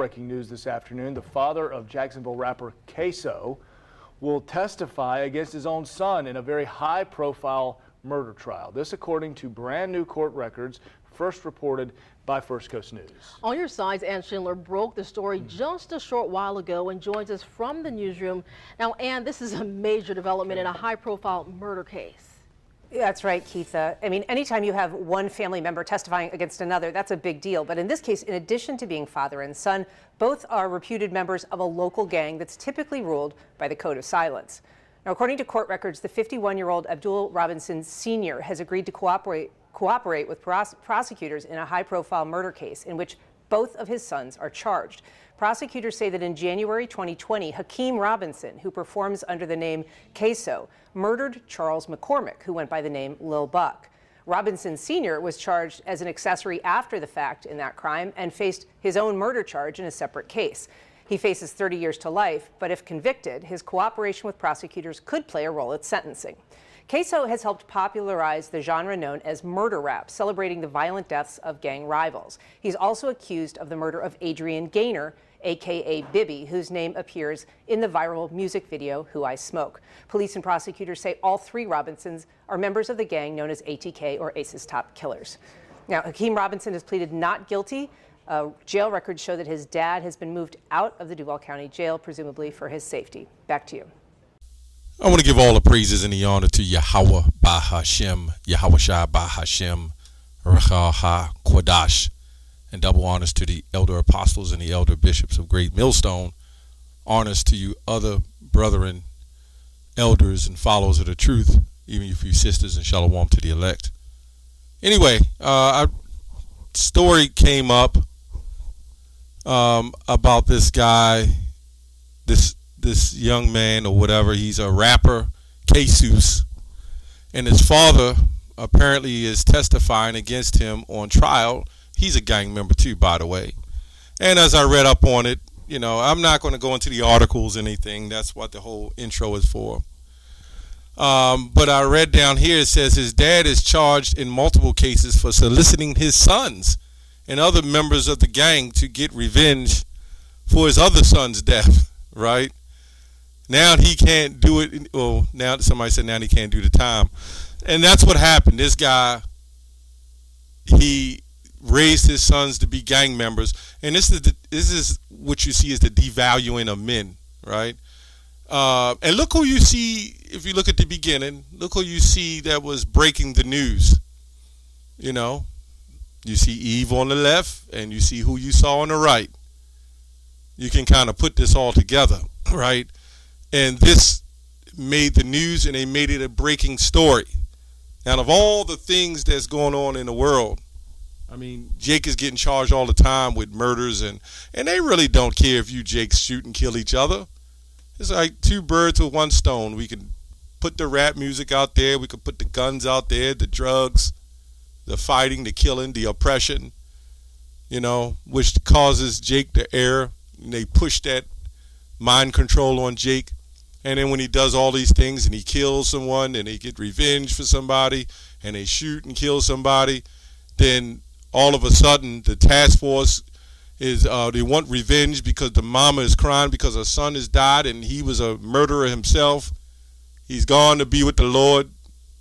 Breaking news this afternoon, the father of Jacksonville rapper Queso will testify against his own son in a very high-profile murder trial. This according to brand new court records first reported by First Coast News. On your sides, Ann Schindler broke the story just a short while ago and joins us from the newsroom. Now, Ann, this is a major development in a high-profile murder case. That's right, Keitha. I mean, anytime you have one family member testifying against another, that's a big deal. But in this case, in addition to being father and son, both are reputed members of a local gang that's typically ruled by the code of silence. Now, according to court records, the 51-year-old Abdul Robinson Sr. has agreed to cooperate with prosecutors in a high-profile murder case in which both of his sons are charged. Prosecutors say that in January 2020, Hakeem Robinson, who performs under the name Queso, murdered Charles McCormick, who went by the name Lil Buck. Robinson Sr. was charged as an accessory after the fact in that crime and faced his own murder charge in a separate case. He faces 30 years to life, but if convicted, his cooperation with prosecutors could play a role at sentencing. Queso has helped popularize the genre known as murder rap, celebrating the violent deaths of gang rivals. He's also accused of the murder of Adrian Gaynor, a.k.a. Bibby, whose name appears in the viral music video, Who I Smoke. Police and prosecutors say all three Robinsons are members of the gang known as ATK, or Ace's Top Killers. Now, Hakeem Robinson has pleaded not guilty. Jail records show that his dad has been moved out of the Duval County Jail, presumably for his safety. Back to you. I want to give all the praises and the honor to Yahweh Ba Hashem, Yahweh Shai Ba Hashem, Rachah Ha Kodash, and double honors to the elder apostles and the elder bishops of Great Millstone. Honors to you other brethren, elders, and followers of the truth, even you few sisters, and shalom to the elect. Anyway, a story came up about this guy, this young man or whatever. He's a rapper, Jesus, and his father apparently is testifying against him on trial. He's a gang member too, by the way. And as I read up on it, you know, I'm not going to go into the articles or anything. That's what the whole intro is for. But I read down here, it says his dad is charged in multiple cases for soliciting his sons and other members of the gang to get revenge for his other son's death, right? Now he can't do it. Well, now somebody said now he can't do the time. And that's what happened. This guy, he raised his sons to be gang members. And this is what you see as the devaluing of men, right? And look who you see, if you look at the beginning, look who you see that was breaking the news. You know, you see Eve on the left and you see who you saw on the right. You can kind of put this all together, right? And this made the news and they made it a breaking story. Now, of all the things that's going on in the world, I mean, Jake is getting charged all the time with murders, and they really don't care if you Jakes shoot and kill each other. It's like two birds with one stone. We can put the rap music out there. We can put the guns out there, the drugs, the fighting, the killing, the oppression, you know, which causes Jake to err. And they push that mind control on Jake. And then when he does all these things and he kills someone and they get revenge for somebody and they shoot and kill somebody, then all of a sudden the task force is they want revenge because the mama is crying because her son has died and he was a murderer himself. He's gone to be with the Lord,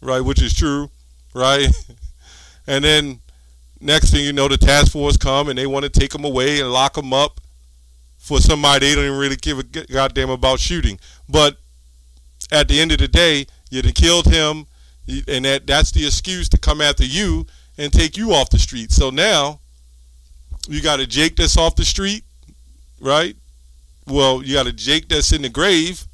right, which is true, right? And then next thing you know, the task force come and they want to take him away and lock him up for somebody they don't even really give a goddamn about shooting. But at the end of the day, you done killed him, and that's the excuse to come after you and take you off the street. So now you got a Jake that's off the street, right? Well, you got a Jake that's in the grave,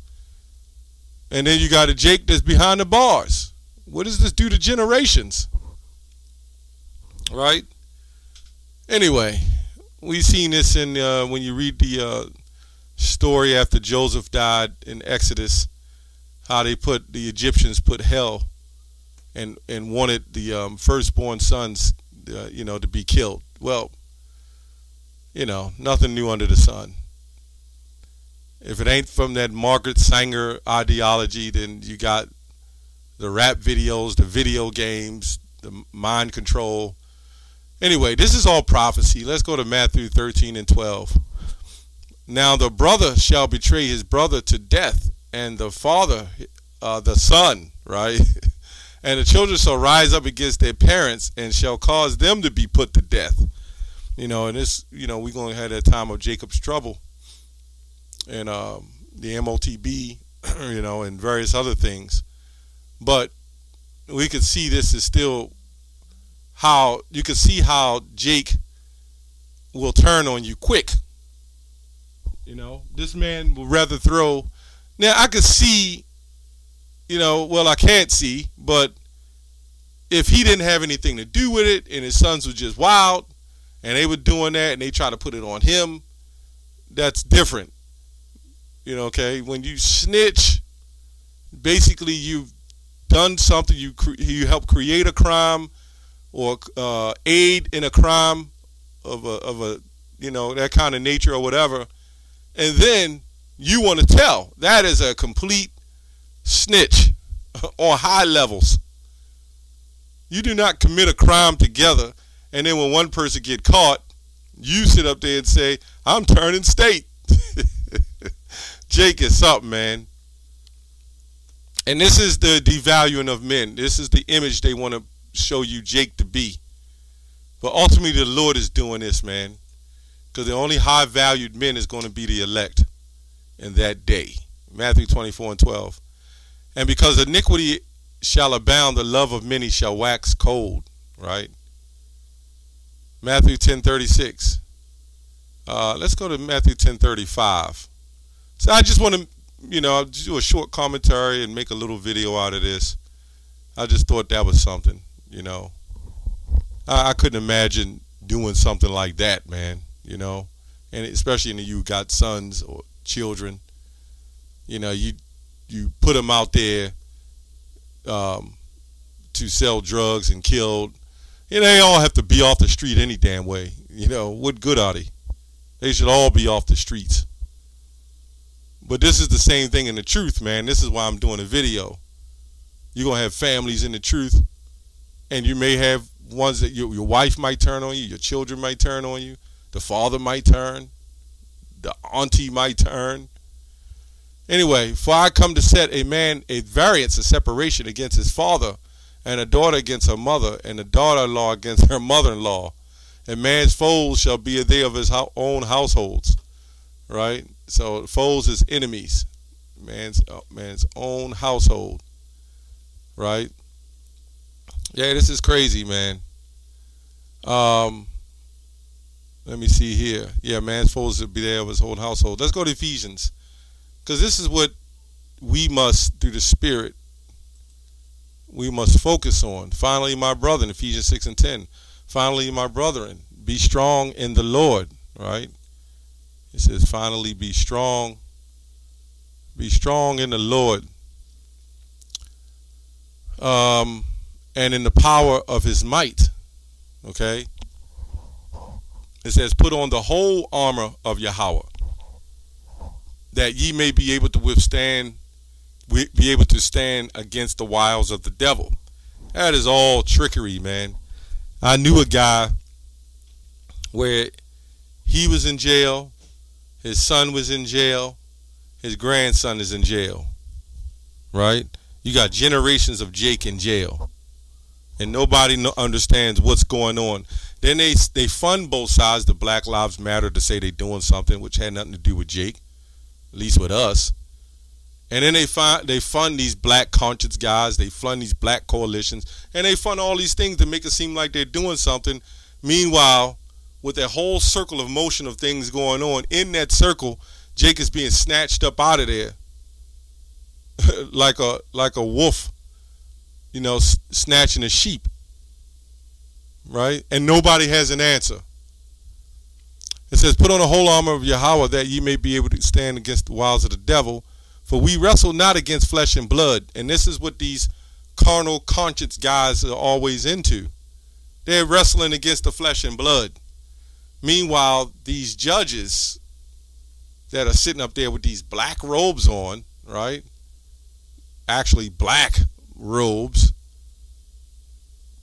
and then you got a Jake that's behind the bars. What does this do to generations? Right? Anyway, we've seen this in when you read the story after Joseph died in Exodus, how the Egyptians put hell and wanted the firstborn sons, you know, to be killed. Well, you know, nothing new under the sun. If it ain't from that Margaret Sanger ideology, then you got the rap videos, the video games, the mind control. Anyway, this is all prophecy. Let's go to Matthew 13 and 12. Now the brother shall betray his brother to death, and the father, the son, right? And the children shall rise up against their parents and shall cause them to be put to death. You know, and this, you know, we're going to have that time of Jacob's trouble and the MOTB, you know, and various other things. But we could see this is still how, you can see how Jake will turn on you quick. You know, this man would rather throw. Now, I could see, you know, well, I can't see, but if he didn't have anything to do with it and his sons were just wild and they were doing that and they try to put it on him, that's different. You know, okay? When you snitch, basically you've done something, you help create a crime or aid in a crime of a you know, that kind of nature or whatever, and then you want to tell. That is a complete snitch on high levels. You do not commit a crime together, and then when one person get caught, you sit up there and say, I'm turning state. Jake is something, man. And this is the devaluing of men. This is the image they want to show you Jake to be. But ultimately the Lord is doing this, man. Because the only high-valued men is going to be the elect in that day. Matthew 24:12. And because iniquity shall abound, the love of many shall wax cold. Right? Matthew 10:36. Let's go to Matthew 10:35. So I just want to, you know, do a short commentary and make a little video out of this. I just thought that was something, you know. I couldn't imagine doing something like that, man, you know. And especially when you got sons or children, you know, you put them out there to sell drugs and kill. You know, they all have to be off the street any damn way. You know, what good are they? They should all be off the streets. But this is the same thing in the truth, man. This is why I'm doing a video. You're going to have families in the truth, and you may have ones that your wife might turn on you, your children might turn on you, the father might turn, the auntie might turn. Anyway, for I come to set a man a variance, a separation against his father, and a daughter against her mother, and a daughter-in-law against her mother-in-law. And man's foes shall be they of his own households. Right? So foes is enemies. Man's own household. Right? Yeah, this is crazy, man. Let me see here. Yeah, man's foes will be there of his whole household. Let's go to Ephesians. Because this is what we must, through the Spirit, we must focus on. Finally, my brethren, Ephesians 6:10. Finally, my brethren, be strong in the Lord. Right? It says, finally, be strong. Be strong in the Lord. And in the power of his might. Okay? It says, put on the whole armor of Yahweh, that ye may be able to stand against the wiles of the devil. That is all trickery, man. I knew a guy where he was in jail, his son was in jail, his grandson is in jail. Right? You got generations of Jake in jail, and nobody understands what's going on. Then they fund both sides, the Black Lives Matter, to say they're doing something which had nothing to do with Jake, at least with us. And then they fund these black conscience guys, they fund these black coalitions, and they fund all these things to make it seem like they're doing something. Meanwhile, with that whole circle of motion of things going on, in that circle, Jake is being snatched up out of there like a wolf, you know, snatching a sheep. Right? And nobody has an answer. It says, put on the whole armor of Yahweh, that ye may be able to stand against the wiles of the devil. For we wrestle not against flesh and blood. And this is what these carnal conscience guys are always into. They're wrestling against the flesh and blood. Meanwhile, these judges that are sitting up there with these black robes on, right? Actually black robes,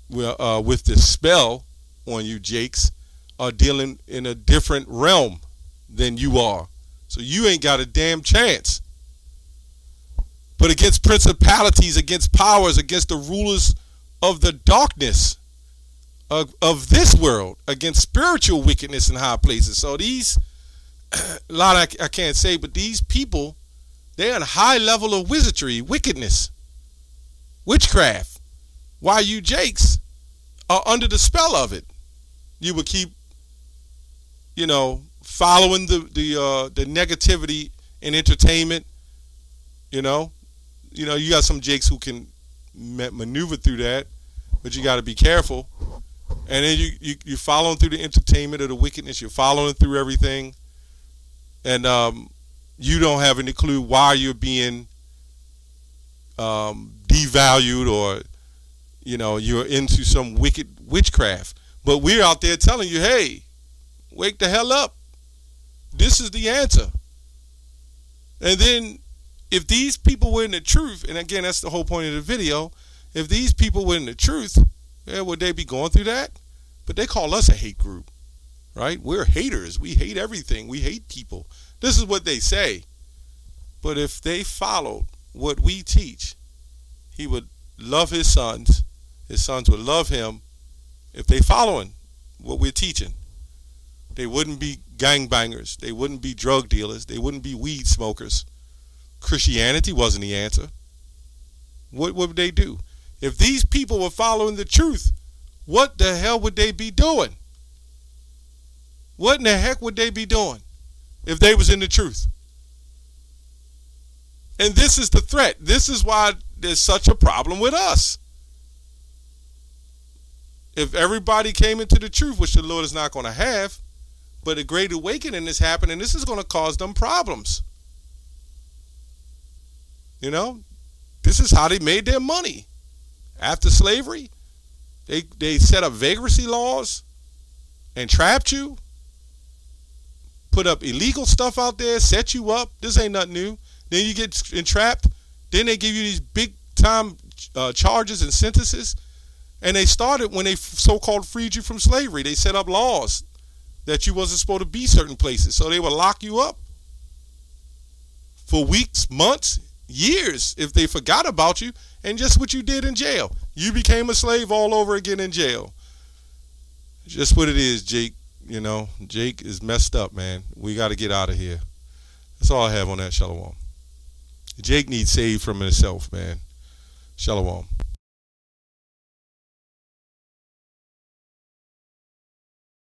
with this spell on you, Jakes, are dealing in a different realm than you are. So you ain't got a damn chance. But against principalities, against powers, against the rulers of the darkness of this world, against spiritual wickedness in high places. So these, a lot I can't say, but these people, they're in a high level of wizardry, wickedness, witchcraft. While you jakes are under the spell of it. You would keep, you know, following the negativity in entertainment. You know, you got some jakes who can maneuver through that, but you got to be careful. And then you're following through the entertainment of the wickedness. You're following through everything, and you don't have any clue why you're being devalued, or you're into some wicked witchcraft. But we're out there telling you, hey, wake the hell up. This is the answer. And then if these people were in the truth, and again, that's the whole point of the video, if these people were in the truth, yeah, would they be going through that? But they call us a hate group, right? We're haters. We hate everything. We hate people. This is what they say. But if they followed what we teach, he would love his sons. His sons would love him. If they following what we're teaching, they wouldn't be gangbangers. They wouldn't be drug dealers. They wouldn't be weed smokers. Christianity wasn't the answer. What would they do? If these people were following the truth, what the hell would they be doing? What in the heck would they be doing if they was in the truth? And this is the threat. This is why there's such a problem with us. If everybody came into the truth, which the Lord is not going to have, but a great awakening is happening, this is going to cause them problems. This is how they made their money. After slavery, they set up vagrancy laws and trapped you, put up illegal stuff out there, set you up. This ain't nothing new. Then you get entrapped. Then they give you these big time charges and sentences. And they started when they so-called freed you from slavery. They set up laws that you wasn't supposed to be certain places. So they would lock you up for weeks, months, years if they forgot about you, and just what you did in jail. You became a slave all over again in jail. Just what it is, Jake. Jake is messed up, man. We got to get out of here. That's all I have on that. Shalom. Jake needs saved from himself, man. Shalom.